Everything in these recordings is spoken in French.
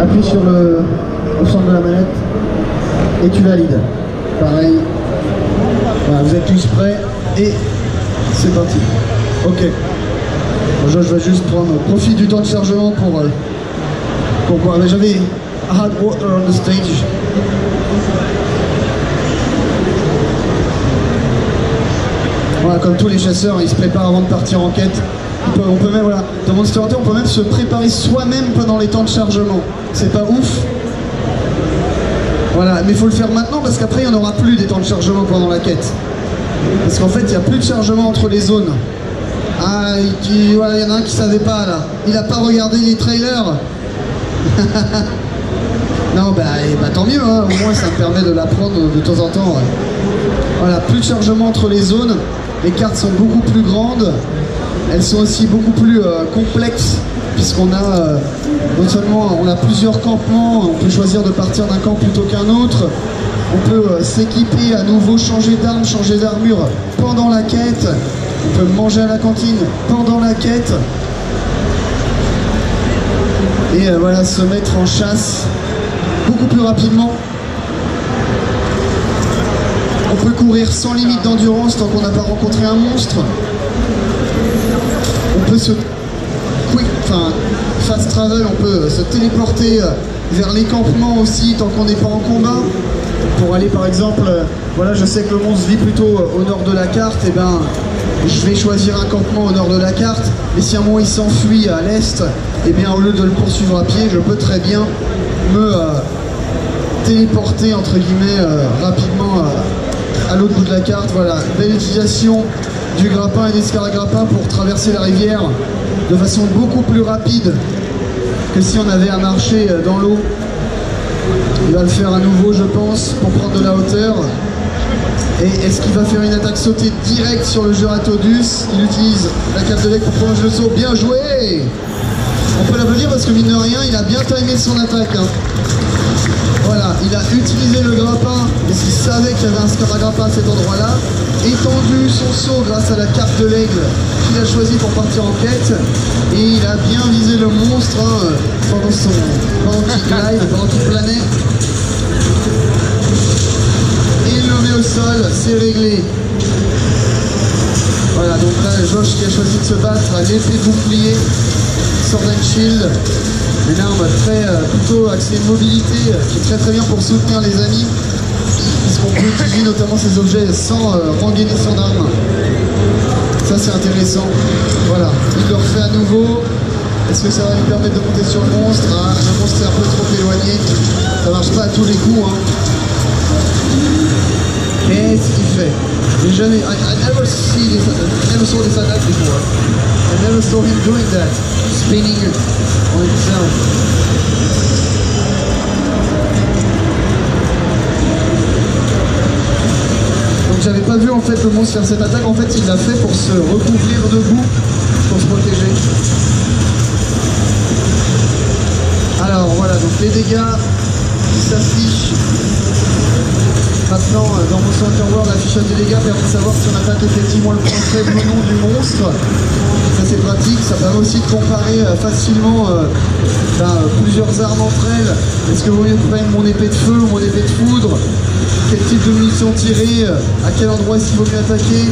appuies sur au centre de la manette et tu valides. Pareil. Voilà, vous êtes tous prêts et c'est parti. Ok. Bon, je vais juste prendre profit du temps de chargement pour boire. Mais j'avais hard water on the stage. Voilà, comme tous les chasseurs, ils se préparent avant de partir en quête. On peut même, voilà, dans Monster Hunter, on peut même se préparer soi-même pendant les temps de chargement. C'est pas ouf. Voilà, mais il faut le faire maintenant parce qu'après, il n'y en aura plus des temps de chargement pendant la quête. Parce qu'en fait, il n'y a plus de chargement entre les zones. Ah, voilà, il y en a un qui savait pas, là. Il n'a pas regardé les trailers. Non, bah tant mieux, hein. Au moins, ça me permet de l'apprendre de temps en temps. Ouais. Voilà, plus de chargement entre les zones. Les cartes sont beaucoup plus grandes. Elles sont aussi beaucoup plus complexes, puisqu'on a non seulement on a plusieurs campements, on peut choisir de partir d'un camp plutôt qu'un autre, on peut s'équiper à nouveau, changer d'arme, changer d'armure pendant la quête, on peut manger à la cantine pendant la quête, et voilà, se mettre en chasse beaucoup plus rapidement. On peut courir sans limite d'endurance tant qu'on n'a pas rencontré un monstre. On peut se fast travel, on peut se téléporter vers les campements aussi tant qu'on n'est pas en combat. Pour aller par exemple, voilà, je sais que le monstre vit plutôt au nord de la carte, et ben je vais choisir un campement au nord de la carte, et si un moment il s'enfuit à l'est, et bien au lieu de le poursuivre à pied, je peux très bien me téléporter entre guillemets rapidement à l'autre bout de la carte. Voilà, belle utilisation du grappin et des scaragrappins pour traverser la rivière de façon beaucoup plus rapide que si on avait à marcher dans l'eau. Il va le faire à nouveau, je pense, pour prendre de la hauteur. Et est-ce qu'il va faire une attaque sautée directe sur le Geratodus? Il utilise la carte de deck pour prolonger le saut. Bien joué! On peut l'applaudir parce que mine de rien, il a bien timé son attaque. Hein. Voilà, il a utilisé le grappin parce qu'il savait qu'il y avait un scaragrappin à cet endroit-là, étendu son saut grâce à la carte de l'aigle qu'il a choisi pour partir en quête, et il a bien visé le monstre hein, pendant qu'il glide, pendant qu'il planait. Et il le met au sol, c'est réglé. Voilà, donc là, Josh qui a choisi de se battre à l'épée bouclier, Sword and Shield. Une arme plutôt axée mobilité, qui est très bien pour soutenir les amis, puisqu'on peut utiliser notamment ces objets sans rengainer son arme. Ça c'est intéressant. Voilà, il le refait à nouveau. Est-ce que ça va lui permettre de monter sur le monstre? Ah, le monstre est un peu trop éloigné. Ça marche pas à tous les coups. Hein. Qu'est-ce qu'il fait? J'ai jamais... I never saw this attack before. I never saw him doing that. Spinning on himself. Donc j'avais pas vu en fait le monstre faire cette attaque. En fait il l'a fait pour se recouvrir debout, pour se protéger. Alors voilà, donc les dégâts qui s'affichent maintenant dans Monster Hunter World. L'affichage des dégâts permet de savoir si on attaque effectivement le point faible ou non du monstre. Ça c'est pratique, ça permet aussi de comparer facilement plusieurs armes entre elles. Est-ce que vous voulez prendre mon épée de feu ou mon épée de foudre? Quel type de munitions tirer? À quel endroit est-ce qu'il vaut mieux attaquer?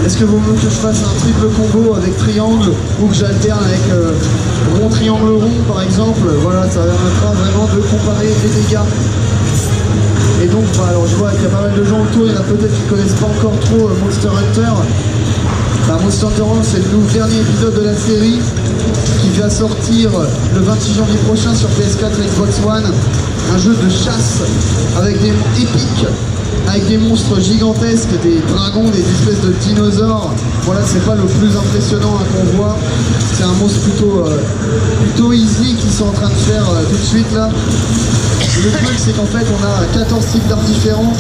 Est-ce que vaut mieux que je fasse un triple combo avec triangle ou que j'alterne avec rond, triangle, rond par exemple? Voilà, ça permettra vraiment de comparer les dégâts. Et donc, bah, alors je vois qu'il y a pas mal de gens autour, il y en a peut-être qui ne connaissent pas encore trop Monster Hunter. Bah, Monster Hunter World, c'est le dernier épisode de la série qui va sortir le 26 janvier prochain sur PS4 et Xbox One. Un jeu de chasse avec des épiques, avec des monstres gigantesques, des dragons, des espèces de dinosaures. Voilà, c'est pas le plus impressionnant hein, qu'on voit. C'est un monstre plutôt easy qu'ils sont en train de faire tout de suite là. Le truc c'est qu'en fait on a 14 types d'armes différents.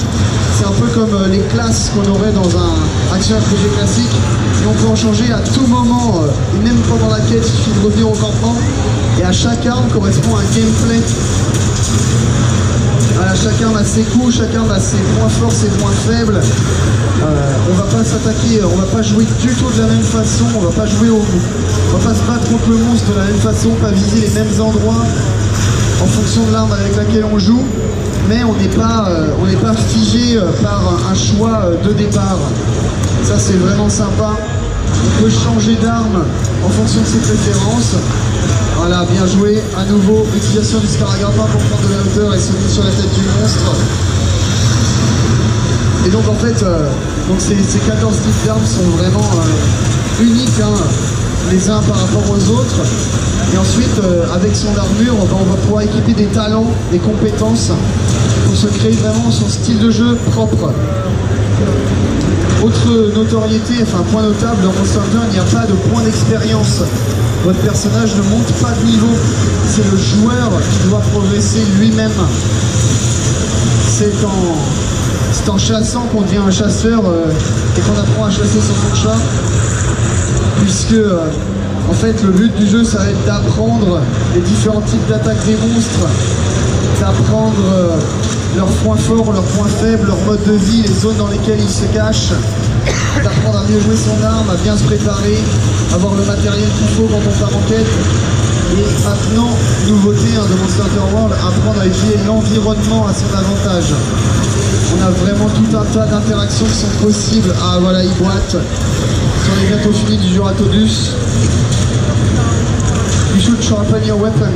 C'est un peu comme les classes qu'on aurait dans un action RPG classique. Et on peut en changer à tout moment, et même pendant la quête, il suffit de revenir au campement. Et à chaque arme correspond un gameplay. Voilà, chaque arme a ses coups, chaque arme a ses points forts, ses points faibles. On va pas s'attaquer, on va pas jouer du tout de la même façon, on va pas jouer on va pas se battre contre le monstre de la même façon, pas viser les mêmes endroits. En fonction fonction de l'arme avec laquelle on joue, mais on n'est pas figé par un choix de départ. Ça c'est vraiment sympa. On peut changer d'arme en fonction de ses préférences. Voilà, bien joué. À nouveau, utilisation du sparadrap pour prendre de la hauteur et sauter sur la tête du monstre. Et donc en fait, ces 14 types d'armes sont vraiment uniques, hein, les uns par rapport aux autres. Et ensuite, avec son armure, on va pouvoir équiper des talents, des compétences pour se créer vraiment son style de jeu propre. Autre notoriété, enfin point notable, dans Monster Hunter, il n'y a pas de point d'expérience. Votre personnage ne monte pas de niveau. C'est le joueur qui doit progresser lui-même. C'est en chassant qu'on devient un chasseur et qu'on apprend à chasser son chat. Puisque, en fait, le but du jeu, ça va être d'apprendre les différents types d'attaques des monstres, d'apprendre leurs points forts, leurs points faibles, leur mode de vie, les zones dans lesquelles ils se cachent, d'apprendre à mieux jouer son arme, à bien se préparer, avoir le matériel qu'il faut quand on part en quête. Et maintenant, nouveauté de Monster Hunter World, apprendre à utiliser l'environnement à son avantage. On a vraiment tout un tas d'interactions qui sont possibles. Ah voilà, il boite. On est bientôt fini du Juratodus. You should sharpen your weapon.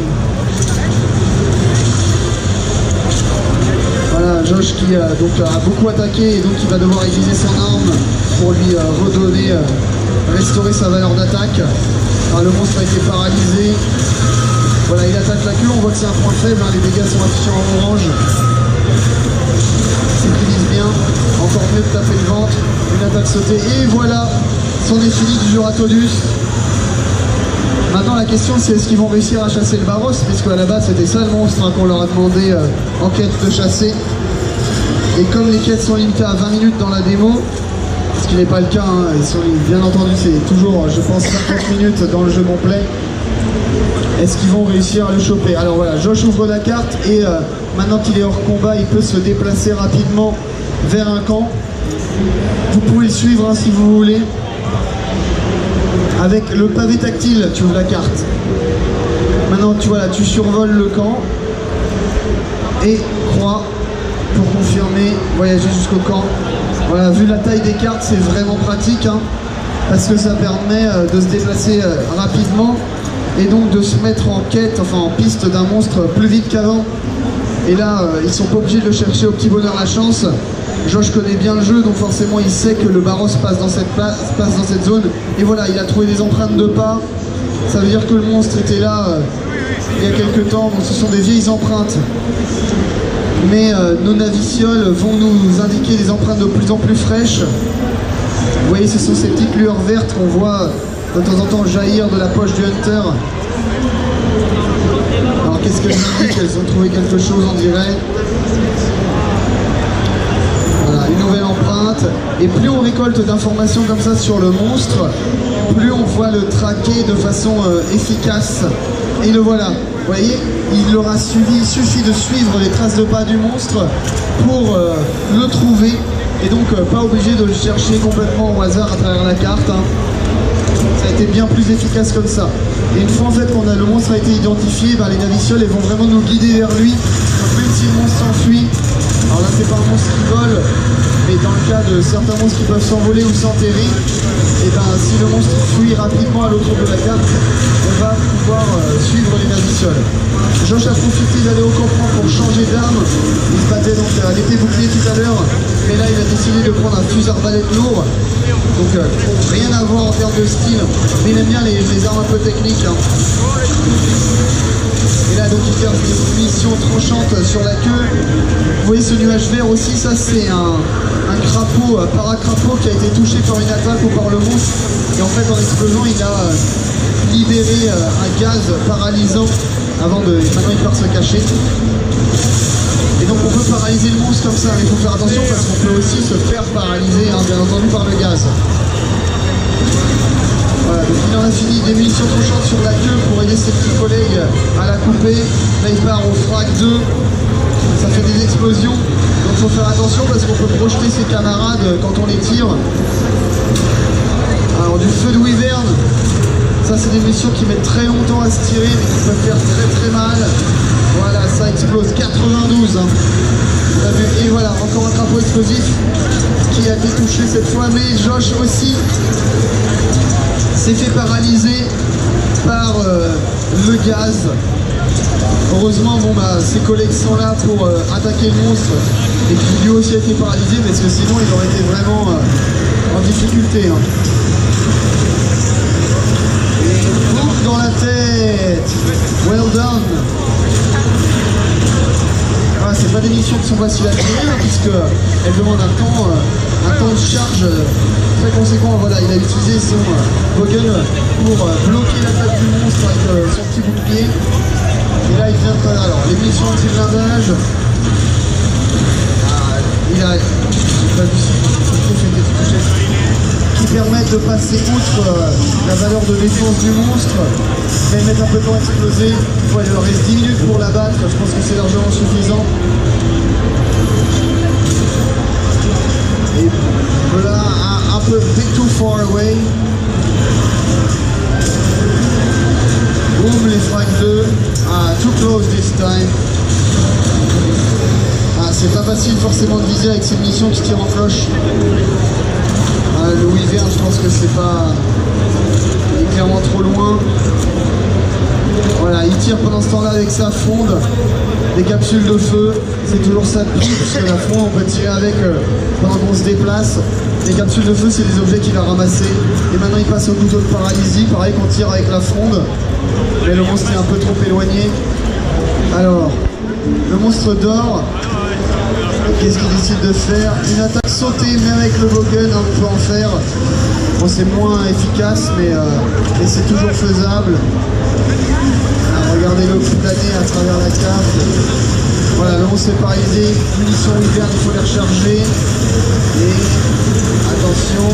Voilà, Josh qui a beaucoup attaqué et donc il va devoir utiliser son arme pour lui redonner, restaurer sa valeur d'attaque. Le monstre a été paralysé. Voilà, il attaque la queue, on voit que c'est un point faible, hein, les dégâts sont affichés en orange. S'utilise bien, encore mieux de taper le ventre, une attaque sautée, et voilà, c'en est fini du Juratodus. Maintenant la question c'est est-ce qu'ils vont réussir à chasser le Baros, puisque à la base c'était ça le monstre hein, qu'on leur a demandé en quête de chasser. Et comme les quêtes sont limitées à 20 minutes dans la démo, ce qui n'est pas le cas, hein, bien entendu c'est toujours je pense 50 minutes dans le jeu complet, est-ce qu'ils vont réussir à le choper? Alors voilà, Josh ouvre la carte et maintenant qu'il est hors combat, il peut se déplacer rapidement vers un camp. Vous pouvez le suivre hein, si vous voulez. Avec le pavé tactile, tu ouvres la carte. Maintenant, tu survoles le camp et croix pour confirmer, voyager jusqu'au camp. Voilà, vu la taille des cartes, c'est vraiment pratique, hein, parce que ça permet de se déplacer rapidement et donc de se mettre en quête, enfin en piste d'un monstre plus vite qu'avant. Et là, ils sont pas obligés de le chercher au petit bonheur la chance. Josh connaît bien le jeu, donc forcément il sait que le Baros passe dans cette zone. Et voilà, il a trouvé des empreintes de pas. Ça veut dire que le monstre était là il y a quelques temps. Bon, ce sont des vieilles empreintes. Mais nos navicioles vont nous indiquer des empreintes de plus en plus fraîches. Vous voyez, ce sont ces petites lueurs vertes qu'on voit de temps en temps jaillir de la poche du Hunter. Alors qu'est-ce qu'elles indiquent? Elles ont trouvé quelque chose, on dirait. Voilà, une nouvelle empreinte. Et plus on récolte d'informations comme ça sur le monstre, plus on voit le traquer de façon efficace. Et le voilà. Vous voyez, il suffit de suivre les traces de pas du monstre pour le trouver. Et donc pas obligé de le chercher complètement au hasard à travers la carte. Hein. Ça a été bien plus efficace comme ça. Et une fois en fait le monstre a été identifié, ben, les navicioles elles vont vraiment nous guider vers lui. Donc même si le monstre s'enfuit, alors là c'est pas un monstre qui vole, mais dans le cas de certains monstres qui peuvent s'envoler ou s'enterrer, et ben si le monstre fuit rapidement à l'autre bout de la carte, on va pouvoir suivre les navicioles. Josh a profité d'aller au campement pour changer d'arme. Il se battait donc à l'épée bouclier tout à l'heure, mais là il a décidé de prendre un fusil arbalète lourd. Donc rien à voir en termes de style, mais il aime bien les armes un peu techniques. Hein. Et là donc il fait une mission tranchante sur la queue. Vous voyez ce nuage vert aussi, ça c'est un crapaud, un paracrapaud qui a été touché par une attaque ou par le monstre. Et en fait en explosant il a libéré un gaz paralysant avant de... Maintenant il part se cacher. Et donc on peut paralyser le monstre comme ça, mais il faut faire attention parce qu'on peut aussi se faire paralyser, hein, bien entendu, par le gaz. Voilà, donc il en a fini des munitions tranchantes sur la queue pour aider ses petits collègues à la couper. Là il part au frag 2, ça fait des explosions, donc il faut faire attention parce qu'on peut projeter ses camarades quand on les tire. Alors du feu de wyvern, ça c'est des munitions qui mettent très longtemps à se tirer mais qui peuvent faire très très mal. Voilà, ça explose. 92. Hein. Et voilà, encore un crapaud explosif qui a été touché cette fois. Mais Josh aussi s'est fait paralyser par le gaz. Heureusement, bon, bah, ses collègues sont là pour attaquer le monstre. Et puis lui aussi a été paralysé parce que sinon il aurait été vraiment en difficulté. Hein. Et boum dans la tête. Well done. Ah, c'est pas des missions qui sont faciles à tirer hein, puisqu'elles demandent un temps de charge très conséquent. Voilà, il a utilisé son Bogen pour bloquer l'attaque du monstre avec son petit bouclier. Et là il vient de... Alors les missions anti-blindage. Il a pas vu qui permettent de passer outre la valeur de défense du monstre, mais mettre un peu de temps à exploser. Ouais, il leur reste 10 minutes pour l'abattre, je pense que c'est largement suffisant. Et voilà, un peu bit too far away. Boum, les frags 2. Too close this time. C'est pas facile forcément de viser avec ces munitions qui tirent en cloche. Le Wyvern, je pense que c'est pas... Il est clairement trop loin. Voilà, il tire pendant ce temps-là avec sa fronde. Des capsules de feu, c'est toujours ça de prix, parce que la fronde, on peut tirer avec pendant qu'on se déplace. Les capsules de feu, c'est des objets qu'il a ramassés. Et maintenant, il passe au couteau de paralysie. Pareil qu'on tire avec la fronde. Mais le monstre est un peu trop éloigné. Alors, le monstre dort. Qu'est-ce qu'il décide de faire? Une attaque sautée, mais avec le Bogen, hein, on peut en faire. Bon, c'est moins efficace, mais c'est toujours faisable. Alors, regardez-le planer à travers la carte. Voilà, le monstre est paralysé. Munitions Wyvern, il faut les recharger. Et attention.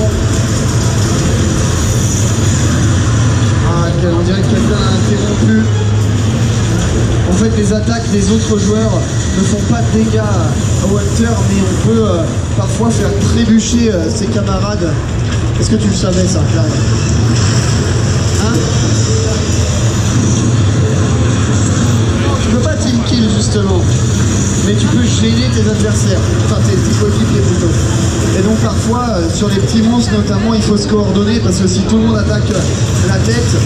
Ah, on dirait que quelqu'un a interrompu. En fait, les attaques des autres joueurs ne font pas de dégâts au Hunter, mais on peut parfois faire trébucher ses camarades. Est-ce que tu le savais, ça, Claire? Hein? Non, tu peux pas team kill, justement. Mais tu peux gêner tes adversaires. Enfin, tes coéquipiers, plutôt. Et donc, parfois, sur les petits monstres, notamment, il faut se coordonner, parce que si tout le monde attaque la tête,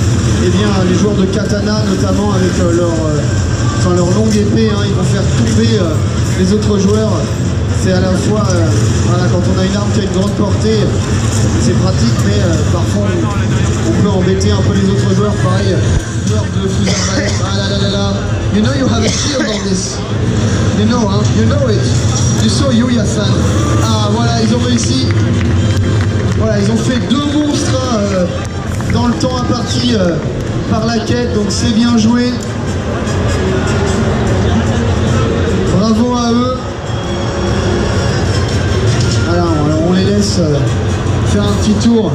eh bien, les joueurs de katana, notamment, avec leur longue épée, hein, ils vont faire tomber les autres joueurs. C'est à la fois, voilà, quand on a une arme qui a une grande portée, c'est pratique, mais parfois on peut embêter un peu les autres joueurs. Pareil, joueur de fusil arbalète. Ah là là là là. You know you have a shield on this. You know, hein? You know it. You saw Yuya-san. Ah voilà, ils ont réussi. Voilà, ils ont fait 2 monstres dans le temps imparti par la quête, donc c'est bien joué. Bravo à eux. Alors on les laisse faire un petit tour,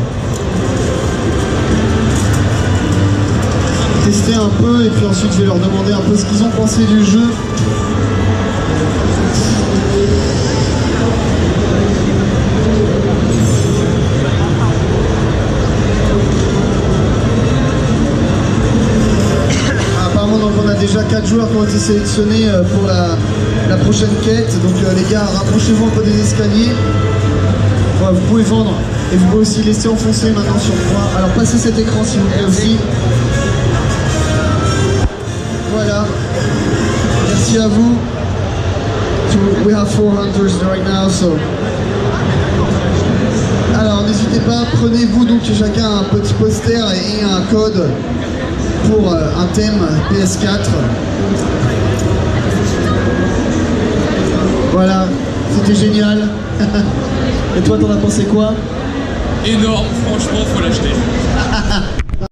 tester un peu, et puis ensuite je vais leur demander un peu ce qu'ils ont pensé du jeu. Apparemment, donc, on a déjà 4 joueurs qui ont été sélectionnés pour la prochaine quête. Donc les gars, rapprochez-vous un peu des escaliers. Voilà, vous pouvez vendre et vous pouvez aussi laisser enfoncer maintenant sur 3. Alors passez cet écran s'il vous plaît aussi. Voilà. Merci à vous. We have 4 hunters right now, so. Alors n'hésitez pas, prenez-vous donc chacun un petit poster et un code pour un thème PS4. Voilà, c'était génial. Et toi, t'en as pensé quoi? Énorme, franchement, faut l'acheter.